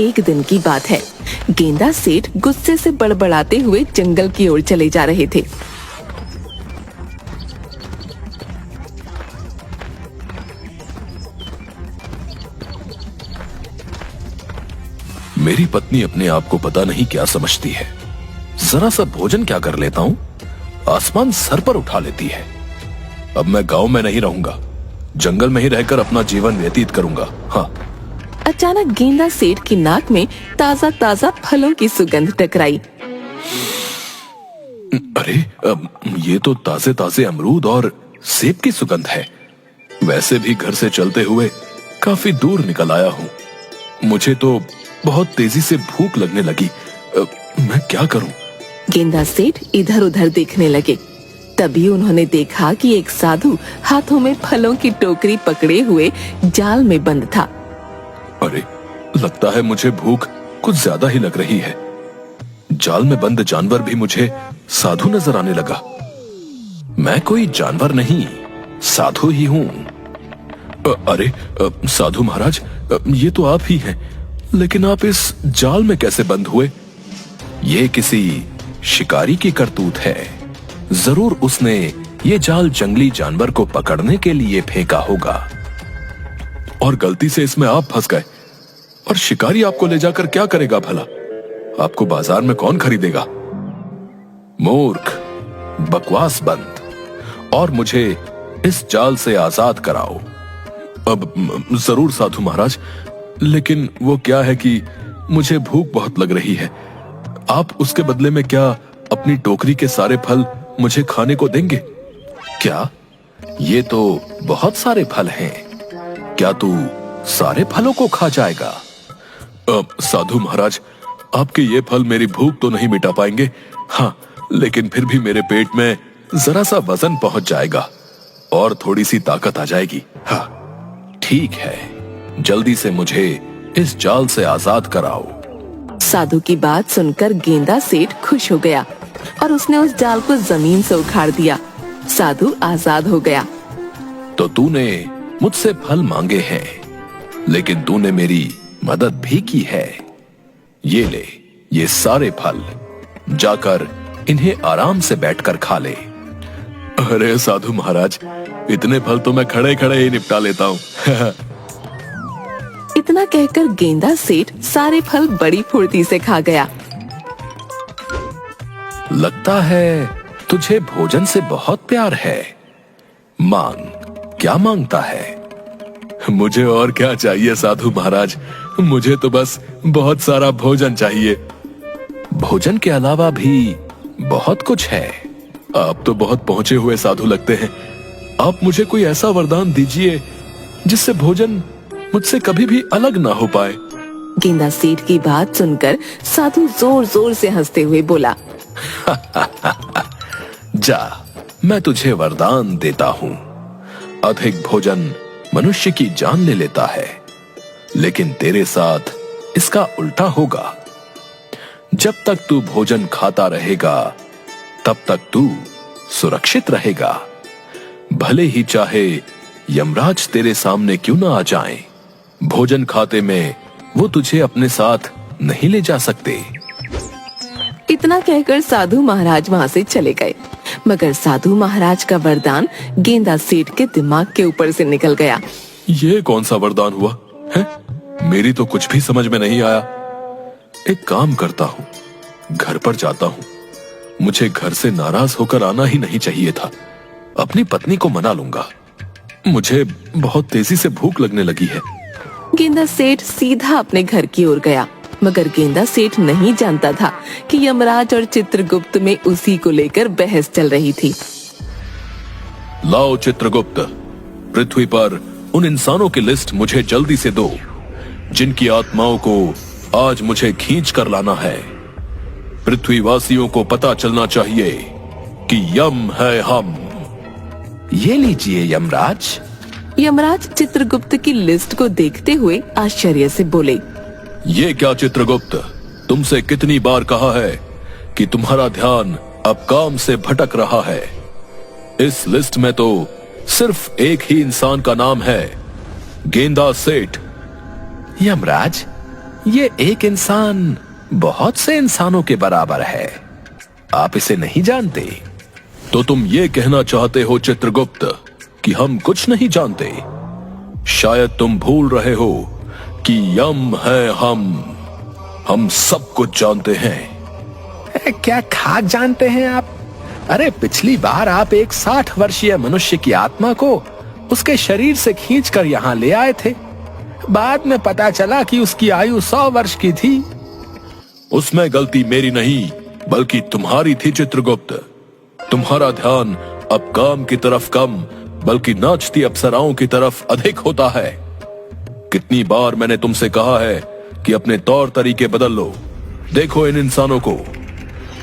एक दिन की बात है। गेंदा सेठ गुस्से से बड़बड़ाते हुए जंगल की ओर चले जा रहे थे। मेरी पत्नी अपने आप को पता नहीं क्या समझती है। जरा सा भोजन क्या कर लेता हूँ, आसमान सर पर उठा लेती है। अब मैं गांव में नहीं रहूंगा, जंगल में ही रहकर अपना जीवन व्यतीत करूंगा। हाँ। अचानक गेंदा सेठ की नाक में ताजा ताजा फलों की सुगंध टकराई। अरे ये तो ताजे ताजे अमरूद और सेब की सुगंध है। वैसे भी घर से चलते हुए काफी दूर निकल आया हूँ। मुझे तो बहुत तेजी से भूख लगने लगी। मैं क्या करूं? गेंदा सेठ इधर उधर देखने लगे। तभी उन्होंने देखा कि एक साधु हाथों में फलों की टोकरी पकड़े हुए जाल में बंद था। अरे, लगता है मुझे भूख कुछ ज्यादा ही लग रही है। जाल में बंद जानवर भी मुझे साधु नजर आने लगा। मैं कोई जानवर नहीं, साधु ही हूँ। अरे साधु महाराज, ये तो आप ही हैं, लेकिन आप इस जाल में कैसे बंद हुए? ये किसी शिकारी की करतूत है। जरूर उसने ये जाल जंगली जानवर को पकड़ने के लिए फेंका होगा और गलती से इसमें आप फंस गए। और शिकारी आपको ले जाकर क्या करेगा भला? आपको बाजार में कौन खरीदेगा? मूर्ख, बकवास बंद और मुझे इस जाल से आजाद कराओ। अब जरूर साधु महाराज, लेकिन वो क्या है कि मुझे भूख बहुत लग रही है। आप उसके बदले में क्या अपनी टोकरी के सारे फल मुझे खाने को देंगे? क्या? ये तो बहुत सारे फल हैं। क्या तू सारे फलों को खा जाएगा? साधु महाराज, आपके ये फल मेरी भूख तो नहीं मिटा पाएंगे। हाँ, लेकिन फिर भी मेरे पेट में जरा सा वजन पहुंच जाएगा और थोड़ी सी ताकत आ जाएगी। हाँ, ठीक है, जल्दी से मुझे इस जाल से आजाद कराओ। साधु की बात सुनकर गेंदा सेठ खुश हो गया और उसने उस जाल को जमीन से उखाड़ दिया। साधु आजाद हो गया। तो तूने मुझसे फल मांगे हैं, लेकिन तूने मेरी मदद भी की है। ये ले, ये सारे फल, जाकर इन्हें आराम से बैठकर खा ले। अरे साधु महाराज, इतने फल तो मैं खड़े खड़े ही निपटा लेता हूँ। इतना कहकर गेंदा सेठ सारे फल बड़ी फुर्ती से खा गया। लगता है तुझे भोजन से बहुत प्यार है। मांग, क्या मांगता है? मुझे और क्या चाहिए साधु महाराज, मुझे तो बस बहुत सारा भोजन चाहिए। भोजन के अलावा भी बहुत कुछ है। आप तो बहुत पहुंचे हुए साधु लगते हैं। आप मुझे कोई ऐसा वरदान दीजिए जिससे भोजन मुझसे कभी भी अलग ना हो पाए। गेंदा सेठ की बात सुनकर साधु जोर जोर से हंसते हुए बोला, जा, मैं तुझे वरदान देता हूँ। अधिक भोजन मनुष्य की जान ले लेता है, लेकिन तेरे साथ इसका उल्टा होगा। जब तक तू भोजन खाता रहेगा, तब तक तू सुरक्षित रहेगा। भले ही चाहे यमराज तेरे सामने क्यों ना आ जाएं, भोजन खाते में वो तुझे अपने साथ नहीं ले जा सकते। इतना कहकर साधु महाराज वहाँ से चले गए। मगर साधु महाराज का वरदान गेंदा सेठ के दिमाग के ऊपर से निकल गया। ये कौन सा वरदान हुआ है? मेरी तो कुछ भी समझ में नहीं आया। एक काम करता हूँ, घर पर जाता हूँ। मुझे घर से नाराज होकर आना ही नहीं चाहिए था। अपनी पत्नी को मना लूंगा। मुझे बहुत तेजी से भूख लगने लगी है। गेंदा सेठ सीधा अपने घर की ओर गया, मगर गेंदा सेठ नहीं जानता था कि यमराज और चित्रगुप्त में उसी को लेकर बहस चल रही थी। लाओ चित्रगुप्त, पृथ्वी पर उन इंसानों की लिस्ट मुझे जल्दी से दो जिनकी आत्माओं को आज मुझे खींच कर लाना है। पृथ्वीवासियों को पता चलना चाहिए कि यम है हम। ये लीजिए यमराज। यमराज चित्रगुप्त की लिस्ट को देखते हुए आश्चर्य से बोले, ये क्या चित्रगुप्त, तुमसे कितनी बार कहा है कि तुम्हारा ध्यान अब काम से भटक रहा है। इस लिस्ट में तो सिर्फ एक ही इंसान का नाम है, गेंदा सेठ। यमराज, ये एक इंसान बहुत से इंसानों के बराबर है। आप इसे नहीं जानते? तो तुम ये कहना चाहते हो चित्रगुप्त कि हम कुछ नहीं जानते? शायद तुम भूल रहे हो कि यम है हम सब कुछ जानते हैं। क्या खास जानते हैं आप? अरे पिछली बार आप एक 60 वर्षीय मनुष्य की आत्मा को उसके शरीर से खींचकर यहाँ ले आए थे। बाद में पता चला कि उसकी आयु 100 वर्ष की थी। उसमें गलती मेरी नहीं बल्कि तुम्हारी थी चित्रगुप्त। तुम्हारा ध्यान अब काम की तरफ कम बल्कि नाचती अप्सराओं की तरफ अधिक होता है। कितनी बार मैंने तुमसे कहा है कि अपने तौर तरीके बदल लो। देखो इन इंसानों को,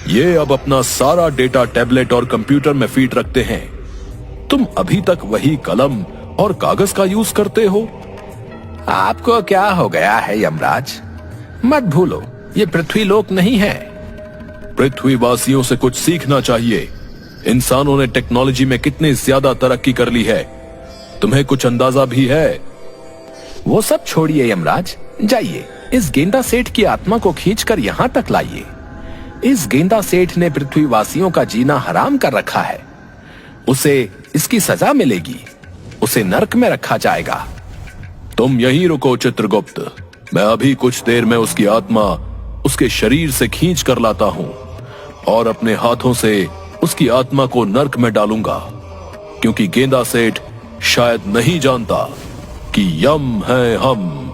ये अब अपना सारा डेटा टैबलेट और कंप्यूटर में फीड रखते हैं। तुम अभी तक वही कलम और कागज का यूज करते हो। आपको क्या हो गया है यमराज? मत भूलो, ये पृथ्वी लोक नहीं है। पृथ्वीवासियों से कुछ सीखना चाहिए। इंसानों ने टेक्नोलॉजी में कितनी ज्यादा तरक्की कर ली है, तुम्हें कुछ अंदाजा भी है? वो सब छोड़िए यमराज, जाइए इस गेंदा सेठ की आत्मा को खींचकर यहाँ तक लाइए। इस गेंदा सेठ ने पृथ्वीवासियों का जीना हराम कर रखा है। उसे इसकी सजा मिलेगी, उसे नरक में रखा जाएगा। तुम यहीं रुको चित्रगुप्त, मैं अभी कुछ देर में उसकी आत्मा उसके शरीर से खींच कर लाता हूं और अपने हाथों से उसकी आत्मा को नरक में डालूंगा, क्योंकि गेंदा सेठ शायद नहीं जानता कि यम है हम।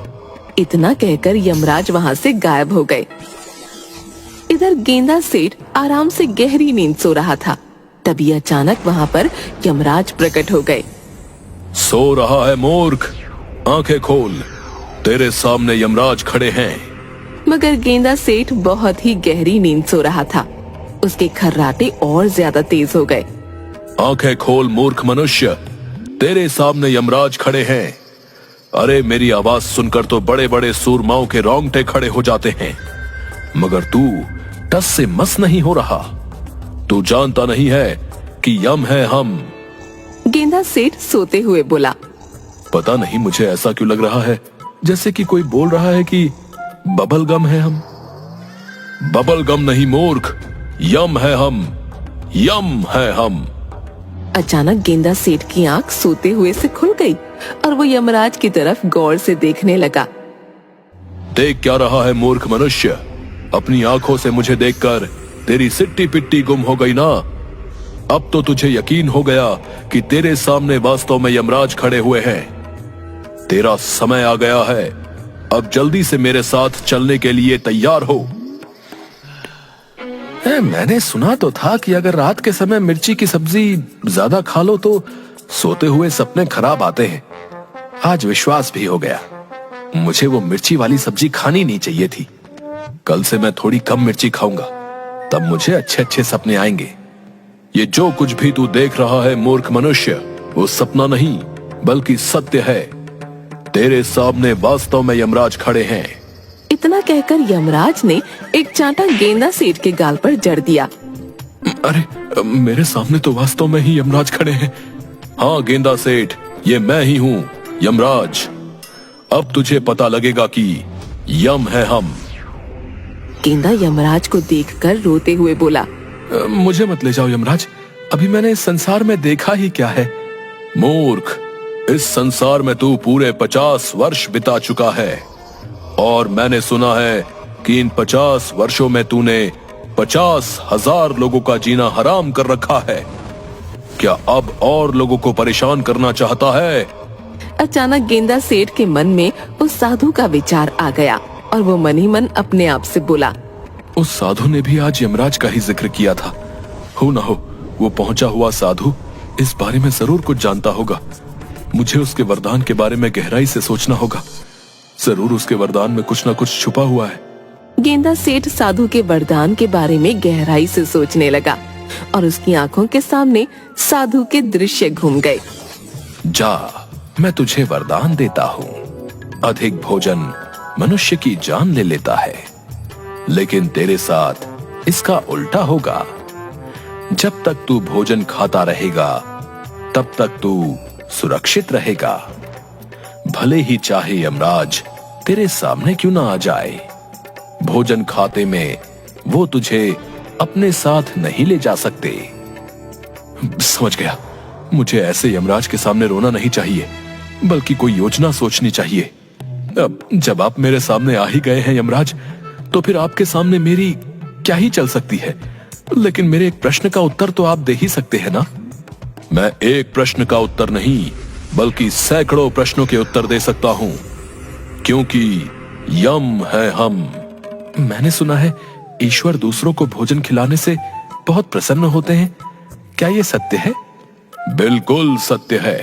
इतना कहकर यमराज वहां से गायब हो गए। इधर गेंदा सेठ आराम से गहरी नींद सो रहा था। तभी अचानक वहां पर यमराज प्रकट हो गए। सो रहा है मूर्ख, आंखें खोल, तेरे सामने यमराज खड़े हैं। मगर गेंदा सेठ बहुत ही गहरी नींद सो रहा था। उसके खर्राटे और ज्यादा तेज हो गए। आंखें खोल मूर्ख मनुष्य, तेरे सामने यमराज खड़े हैं। अरे मेरी आवाज सुनकर तो बड़े बड़े सूरमाओं के रोंगटे खड़े हो जाते हैं, मगर तू टस से मस नहीं हो रहा। तू जानता नहीं है कि यम है हम। गेंदा सेठ सोते हुए बोला। पता नहीं मुझे ऐसा क्यों लग रहा है जैसे कि कोई बोल रहा है कि बबल गम है हम। बबल गम नहीं मूर्ख, यम है हम, यम है हम। अचानक गेंदा सेठ की आंख सोते हुए से खुल गई और वो यमराज की तरफ गौर से देखने लगा। देख क्या रहा है मूर्ख मनुष्य? अपनी आंखों से मुझे देखकर तेरी सिट्टी पिट्टी गुम हो गई ना? अब तो तुझे यकीन हो गया कि तेरे सामने वास्तव में यमराज खड़े हुए हैं। तेरा समय आ गया है, अब जल्दी से मेरे साथ चलने के लिए तैयार हो। मैंने सुना तो था कि अगर रात के समय मिर्ची की सब्जी ज्यादा खा लो तो सोते हुए सपने खराब आते हैं। आज विश्वास भी हो गया। मुझे वो मिर्ची वाली सब्जी खानी नहीं चाहिए थी। कल से मैं थोड़ी कम मिर्ची खाऊंगा, तब मुझे अच्छे अच्छे सपने आएंगे। ये जो कुछ भी तू देख रहा है मूर्ख मनुष्य, वो सपना नहीं बल्कि सत्य है। तेरे सामने वास्तव में यमराज खड़े हैं। इतना कहकर यमराज ने एक चांटा गेंदा सेठ के गाल पर जड़ दिया। अरे मेरे सामने तो वास्तव में ही यमराज खड़े हैं। हाँ गेंदा सेठ, ये मैं ही हूँ, यमराज। अब तुझे पता लगेगा कि यम है हम। गेंदा यमराज को देखकर रोते हुए बोला। मुझे मत ले जाओ यमराज, अभी मैंने इस संसार में देखा ही क्या है। मूर्ख, इस संसार में तू पूरे 50 वर्ष बिता चुका है और मैंने सुना है कि इन 50 वर्षों में तूने 50,000 लोगों का जीना हराम कर रखा है। क्या अब और लोगों को परेशान करना चाहता है? अचानक गेंदा सेठ के मन में उस साधु का विचार आ गया और वो मन ही मन अपने आप से बोला। उस साधु ने भी आज यमराज का ही जिक्र किया था। हो ना हो वो पहुंचा हुआ साधु इस बारे में जरूर कुछ जानता होगा। मुझे उसके वरदान के बारे में गहराई से सोचना होगा। जरूर उसके वरदान में कुछ ना कुछ छुपा हुआ है। गेंदा सेठ साधु के वरदान के बारे में गहराई से सोचने लगा और उसकी आंखों के सामने साधु के दृश्य घूम गए। जा, मैं तुझे वरदान देता हूँ। अधिक भोजन मनुष्य की जान ले लेता है, लेकिन तेरे साथ इसका उल्टा होगा। जब तक तू भोजन खाता रहेगा तब तक तू सुरक्षित रहेगा। भले ही चाहे यमराज तेरे सामने क्यों ना आ जाए? भोजन खाते में वो तुझे अपने साथ नहीं ले जा सकते। समझ गया, मुझे ऐसे यमराज के सामने रोना नहीं चाहिए, बल्कि कोई योजना सोचनी चाहिए। अब जब आप मेरे सामने आ ही गए हैं यमराज, तो फिर आपके सामने मेरी क्या ही चल सकती है। लेकिन मेरे एक प्रश्न का उत्तर तो आप दे ही सकते हैं ना? मैं एक प्रश्न का उत्तर नहीं, बल्कि सैकड़ों प्रश्नों के उत्तर दे सकता हूं, क्योंकि यम है हम। मैंने सुना है ईश्वर दूसरों को भोजन खिलाने से बहुत प्रसन्न होते हैं। क्या ये सत्य है? बिल्कुल सत्य है।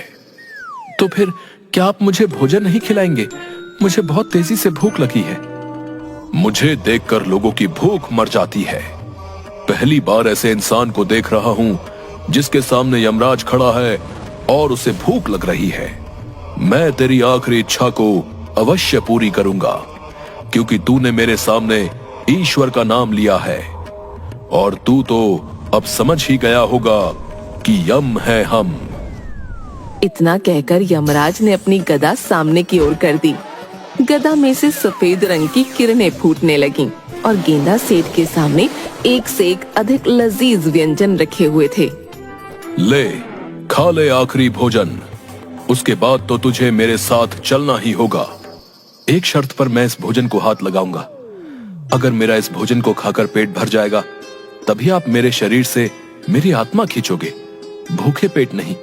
तो फिर क्या आप मुझे भोजन नहीं खिलाएंगे? मुझे बहुत तेजी से भूख लगी है। मुझे देखकर लोगों की भूख मर जाती है। पहली बार ऐसे इंसान को देख रहा हूं जिसके सामने यमराज खड़ा है और उसे भूख लग रही है। मैं तेरी आखिरी इच्छा को अवश्य पूरी करूंगा, क्योंकि तूने मेरे सामने ईश्वर का नाम लिया है, और तू तो अब समझ ही गया होगा कि यम है हम। इतना कहकर यमराज ने अपनी गदा सामने की ओर कर दी। गदा में से सफेद रंग की किरणें फूटने लगीं और गेंदा सेठ के सामने एक से एक अधिक लजीज व्यंजन रखे हुए थे। ले, खा ले आखिरी भोजन, उसके बाद तो तुझे मेरे साथ चलना ही होगा। एक शर्त पर मैं इस भोजन को हाथ लगाऊंगा। अगर मेरा इस भोजन को खाकर पेट भर जाएगा, तभी आप मेरे शरीर से मेरी आत्मा खींचोगे, भूखे पेट नहीं।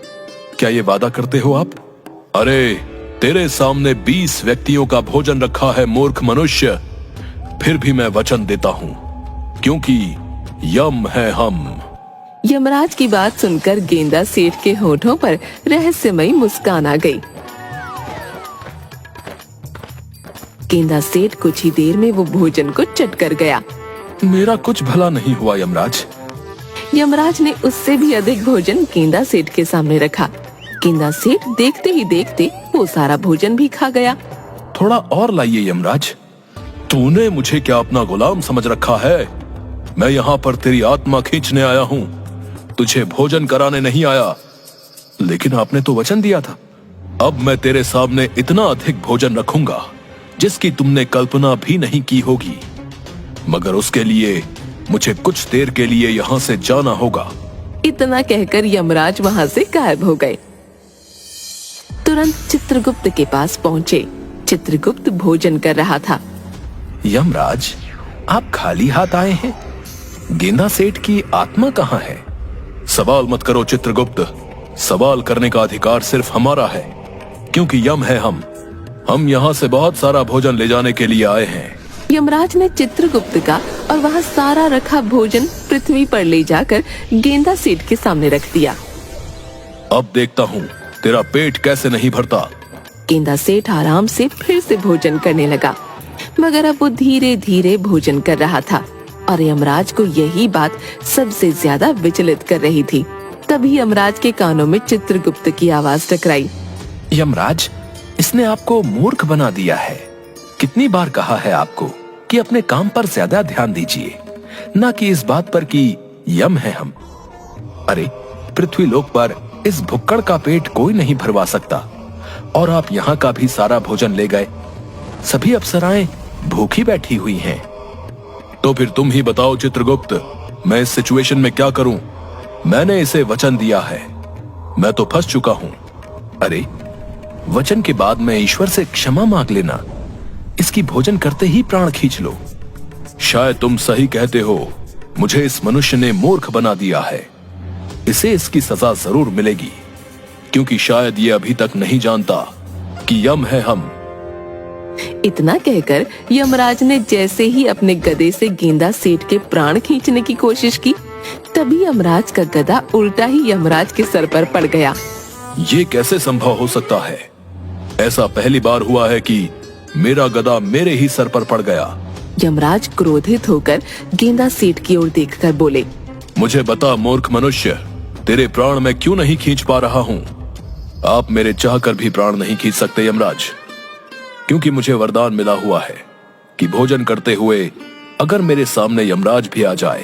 क्या ये वादा करते हो आप? अरे, तेरे सामने 20 व्यक्तियों का भोजन रखा है मूर्ख मनुष्य। फिर भी मैं वचन देता हूं, क्योंकि यम है हम। यमराज की बात सुनकर गेंदा सेठ के होठों पर रहस्यमयी मुस्कान आ गई। गेंदा सेठ कुछ ही देर में वो भोजन को चट कर गया। मेरा कुछ भला नहीं हुआ यमराज। यमराज ने उससे भी अधिक भोजन गेंदा सेठ के सामने रखा। गेंदा सेठ देखते ही देखते वो सारा भोजन भी खा गया। थोड़ा और लाइए यमराज। तूने मुझे क्या अपना गुलाम समझ रखा है? मैं यहाँ पर तेरी आत्मा खींचने आया हूँ, तुझे भोजन कराने नहीं आया। लेकिन आपने तो वचन दिया था। अब मैं तेरे सामने इतना अधिक भोजन रखूंगा जिसकी तुमने कल्पना भी नहीं की होगी, मगर उसके लिए मुझे कुछ देर के लिए यहाँ से जाना होगा। इतना कहकर यमराज वहाँ से गायब हो गए। तुरंत चित्रगुप्त के पास पहुँचे। चित्रगुप्त भोजन कर रहा था। यमराज, आप खाली हाथ आए हैं? गेंदा सेठ की आत्मा कहाँ है? सवाल मत करो चित्रगुप्त। सवाल करने का अधिकार सिर्फ हमारा है, क्योंकि यम है हम यहाँ से बहुत सारा भोजन ले जाने के लिए आए हैं। यमराज ने चित्रगुप्त का और वहाँ सारा रखा भोजन पृथ्वी पर ले जाकर गेंदा सेठ के सामने रख दिया। अब देखता हूँ तेरा पेट कैसे नहीं भरता। गेंदा सेठ आराम से फिर से भोजन करने लगा, मगर अब वो धीरे धीरे भोजन कर रहा था और यमराज को यही बात सबसे ज्यादा विचलित कर रही थी। तभी यमराज के कानों में चित्रगुप्त की आवाज टकराई। यमराज, इसने आपको मूर्ख बना दिया है। कितनी बार कहा है आपको कि अपने काम पर ज्यादा ध्यान दीजिए, ना कि इस बात पर कि यम है हम। अरे, पृथ्वी लोक पर इस भुक्कड़ का पेट कोई नहीं भरवा सकता, और आप यहाँ का भी सारा भोजन ले गए। सभी अप्सराएं भूखी बैठी हुई हैं। तो फिर तुम ही बताओ चित्रगुप्त, मैं इस सिचुएशन में क्या करूं? मैंने इसे वचन दिया है, मैं तो फंस चुका हूं। अरे, वचन के बाद में ईश्वर से क्षमा मांग लेना, इसकी भोजन करते ही प्राण खींच लो। शायद तुम सही कहते हो, मुझे इस मनुष्य ने मूर्ख बना दिया है। इसे इसकी सजा जरूर मिलेगी, क्योंकि शायद ये अभी तक नहीं जानता कि यम है हम। इतना कहकर यमराज ने जैसे ही अपने गदे से गेंदा सेठ के प्राण खींचने की कोशिश की, तभी यमराज का गदा उल्टा ही यमराज के सर पर पड़ गया। ये कैसे संभव हो सकता है? ऐसा पहली बार हुआ है कि मेरा गदा मेरे ही सर पर पड़ गया। यमराज क्रोधित होकर गेंदा सेठ की ओर देखकर बोले, मुझे बता मूर्ख मनुष्य, तेरे प्राण मैं क्यों नहीं खींच पा रहा हूँ? आप मेरे चाहकर भी प्राण नहीं खींच सकते यमराज, क्योंकि मुझे वरदान मिला हुआ है कि भोजन करते हुए अगर मेरे सामने यमराज भी आ जाए,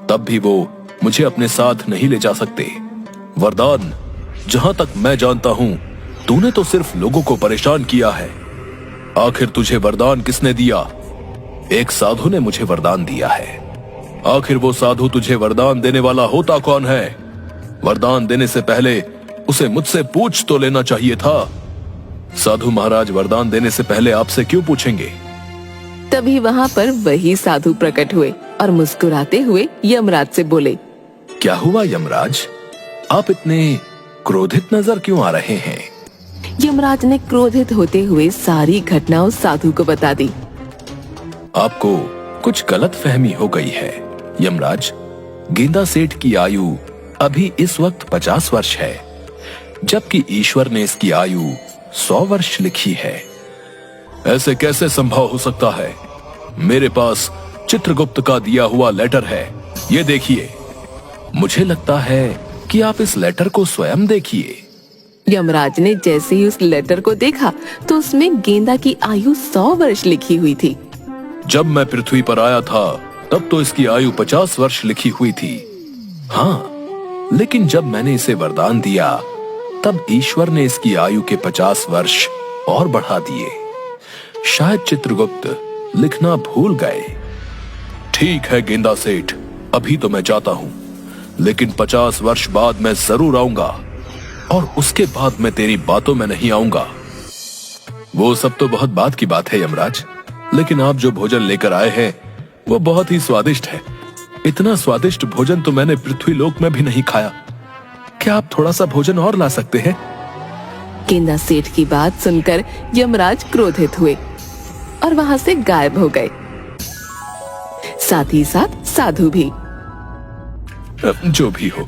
तब भी वो मुझे अपने साथ नहीं ले जा सकते। वरदान, जहां तक मैं जानता हूं, तूने तो सिर्फ लोगों को परेशान किया है। आखिर तुझे वरदान किसने दिया? एक साधु ने मुझे वरदान दिया है। आखिर वो साधु तुझे वरदान देने वाला होता कौन है? वरदान देने से पहले उसे मुझसे पूछ तो लेना चाहिए था। साधु महाराज वरदान देने से पहले आपसे क्यों पूछेंगे? तभी वहाँ पर वही साधु प्रकट हुए और मुस्कुराते हुए यमराज से बोले, क्या हुआ यमराज? आप इतने क्रोधित नजर क्यों आ रहे हैं? यमराज ने क्रोधित होते हुए सारी घटना उस साधु को बता दी। आपको कुछ गलत फहमी हो गई है यमराज। गेंदा सेठ की आयु अभी इस वक्त 50 वर्ष है, जबकि ईश्वर ने इसकी आयु 100 वर्ष लिखी है। ऐसे कैसे संभव हो सकता है? मेरे पास चित्रगुप्त का दिया हुआ लेटर है, ये देखिए। मुझे लगता है कि आप इस लेटर को स्वयं देखिए। यमराज ने जैसे ही उस लेटर को देखा तो उसमें गेंदा की आयु 100 वर्ष लिखी हुई थी। जब मैं पृथ्वी पर आया था तब तो इसकी आयु 50 वर्ष लिखी हुई थी। हाँ, लेकिन जब मैंने इसे वरदान दिया तब ईश्वर ने इसकी आयु के 50 वर्ष और बढ़ा दिए। शायद चित्रगुप्त लिखना भूल गए। ठीक है गेंदा सेठ, अभी तो मैं जाता हूँ, लेकिन 50 वर्ष बाद मैं जरूर आऊंगा, और उसके बाद मैं तेरी बातों में नहीं आऊंगा। वो सब तो बहुत बात की बात है यमराज, लेकिन आप जो भोजन लेकर आए हैं वो बहुत ही स्वादिष्ट है। इतना स्वादिष्ट भोजन तो मैंने पृथ्वी लोक में भी नहीं खाया। क्या आप थोड़ा सा भोजन और ला सकते हैं? गेंदा सेठ की बात सुनकर यमराज क्रोधित हुए और वहाँ से गायब हो गए, साथ ही साथ साधु भी। जो भी हो,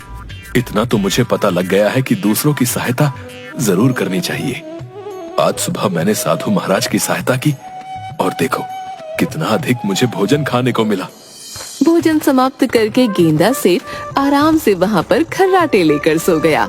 इतना तो मुझे पता लग गया है कि दूसरों की सहायता जरूर करनी चाहिए। आज सुबह मैंने साधु महाराज की सहायता की और देखो कितना अधिक मुझे भोजन खाने को मिला। भोजन समाप्त करके गेंदा सेठ आराम से वहाँ पर खर्राटे लेकर सो गया।